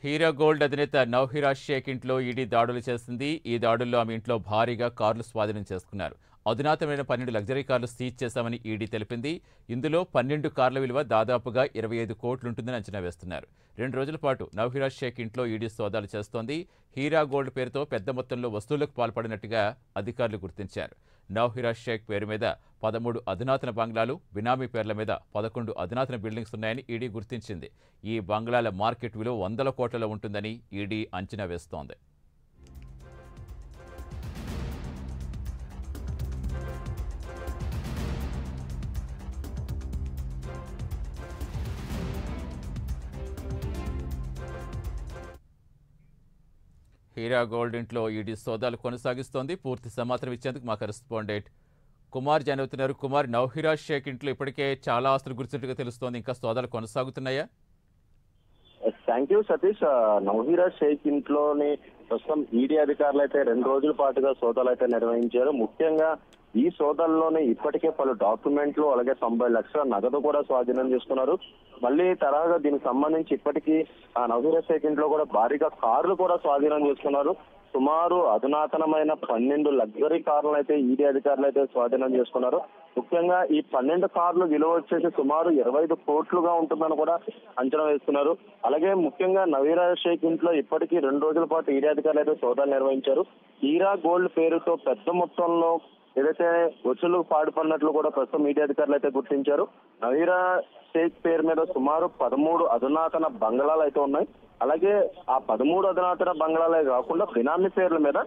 Heera gold అధినేత నౌహిరా షేక్ ఇంట్లో ED దాడులు చేసింది. ఈ దాడుల్లో ఆమె ఇంట్లో భారీగా కార్లు స్వాధీనం చేసుకున్నారు. అధునాతనమైన 12 లగ్జరీ కార్లు సీజ్ చేశామని ఈడీ తెలిపింది. ఇందులో 12 కార్ల విలువ దాదాపుగా 25 కోట్లుంటుందని అంచనా వేస్తున్నారు. 2 రోజుల పాటు నౌహిరా షేక్ ఇంట్లో ఈడీ సోదాలు చేస్తోంది. హీరా గోల్డ్ పేరుతో పెద్ద మొత్తంలో వస్తువులకు పాల్పడినట్టుగా అధికారులు గుర్తించారు. నౌహిరా షేక్ పేరు మీద 13 అధునాతన బంగ్లాలు, బినామీ పేర్ల మీద 11 అధునాతన బిల్డింగ్స్ ఉన్నాయని ఈడీ గుర్తించింది. ఈ బంగ్లాల మార్కెట్ విలువ 100 కోట్లలో ఉంటుందని ఈడీ అంచనా వేస్తోంది. హీరా గోల్డ్ ఇంట్లో ఈడీ సోదాలు కొనసాగిస్తోంది. పూర్తి సమాచారం ఇచ్చేందుకు మా కరెస్పాండెంట్ కుమార్ జాయిన్ అవుతున్నారు. కుమార్, నౌహిరా షేక్ ఇంట్లో ఇప్పటికే చాలా ఆస్తులు గుర్తున్నట్టుగా తెలుస్తోంది. ఇంకా సోదాలు కొనసాగుతున్నాయా? Thank you Satish. నౌహిరా షేక్ ఇంట్లోని ప్రస్తుతం ఈడీ అధికారులు అయితే 2 రోజుల పాటుగా సోదాలు అయితే నిర్వహించారు. ముఖ్యంగా ఈ సోదాల్లోనే ఇప్పటికే పలు డాక్యుమెంట్లు అలాగే 90 లక్షల నగదు కూడా స్వాధీనం చేసుకున్నారు. మళ్ళీ తరహాగా దీనికి సంబంధించి ఇప్పటికీ నౌహిరా షేక్ ఇంట్లో కూడా భారీగా కార్లు కూడా స్వాధీనం చేసుకున్నారు. సుమారు అధునాతనమైన 12 లగ్జరీ కార్లను అయితే ఈడీ అధికారులు అయితే స్వాధీనం చేసుకున్నారు. ముఖ్యంగా ఈ 12 కార్లు విలువ వచ్చేసి సుమారు 25 కోట్లుగా ఉంటుందని కూడా అంచనా వేస్తున్నారు. అలాగే ముఖ్యంగా నౌహిరా షేక్ ఇంట్లో ఇప్పటికీ 2 రోజుల పాటు ఈడీ అధికారులు అయితే సోదాలు నిర్వహించారు. హీరా గోల్డ్ పేరుతో పెద్ద మొత్తంలో ఏదైతే వసూళ్లకు పాడుపడినట్లు కూడా ప్రస్తుతం మీడియా అధికారులు అయితే గుర్తించారు. నౌహిరా షేక్ పేరు మీద సుమారు 13 అధునాతన బంగ్లాలు అయితే ఉన్నాయి. అలాగే ఆ 13 అధునాతన బంగ్లాలే కాకుండా బినామీ పేర్ల మీద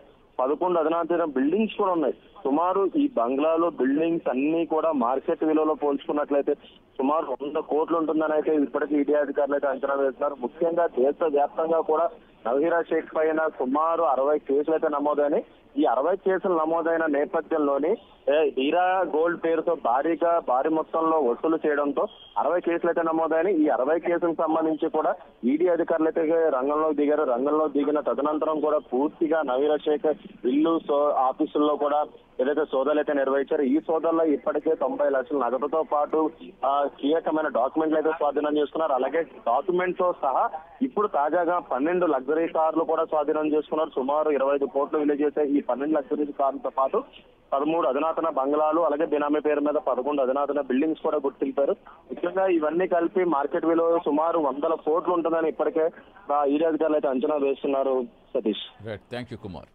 11 అధునాతన బిల్డింగ్స్ కూడా ఉన్నాయి. సుమారు ఈ బంగ్లాలు, బిల్డింగ్స్ అన్ని కూడా మార్కెట్ విలువలో పోల్చుకున్నట్లయితే సుమారు 100 కోట్లు ఉంటుందని అయితే ఇప్పటికీ ఈడీ అధికారులు అయితే అంచనా వేస్తున్నారు. ముఖ్యంగా దేశవ్యాప్తంగా కూడా నౌహిరా షేక్ పైన సుమారు 60 కేసులు అయితే నమోదైనాయి. ఈ 60 కేసులు నమోదైన నేపథ్యంలోని హీరా గోల్డ్ పేరుతో భారీ మొత్తంలో వసూలు చేయడంతో 60 కేసులు అయితే నమోదైనాయి. ఈ 60 కేసులకు సంబంధించి కూడా ఈడీ అధికారులు అయితే రంగంలో దిగారు. రంగంలో దిగిన తదనంతరం కూడా పూర్తిగా నౌహిరా షేక్ ఇల్లు ఆఫీసుల్లో కూడా ఏదైతే సోదాలు అయితే నిర్వహించారు. ఈ సోదాల్లో ఇప్పటికే 90 లక్షల నగదుతో పాటు కీలకమైన డాక్యుమెంట్లు అయితే స్వాధీనం చేసుకున్నారు. అలాగే డాక్యుమెంట్ తో సహా ఇప్పుడు తాజాగా 12 లగ్జరీ కార్లు కూడా స్వాధీనం చేసుకున్నారు. సుమారు 25 కోట్లు విలువ చేసే ఈ 12 లగ్జరీ కార్లతో పాటు 13 అధునాతన బంగ్లాలు, అలాగే బినామీ పేరు మీద 11 అధునాతన బిల్డింగ్స్ కూడా గుర్తింపారు. ముఖ్యంగా ఇవన్నీ కలిపి మార్కెట్ విలువ సుమారు 100 కోట్లు ఉంటుందని ఇప్పటికే ఈడీ అధికారులు అయితే అంచనా వేస్తున్నారు. Satish, thank you Kumar.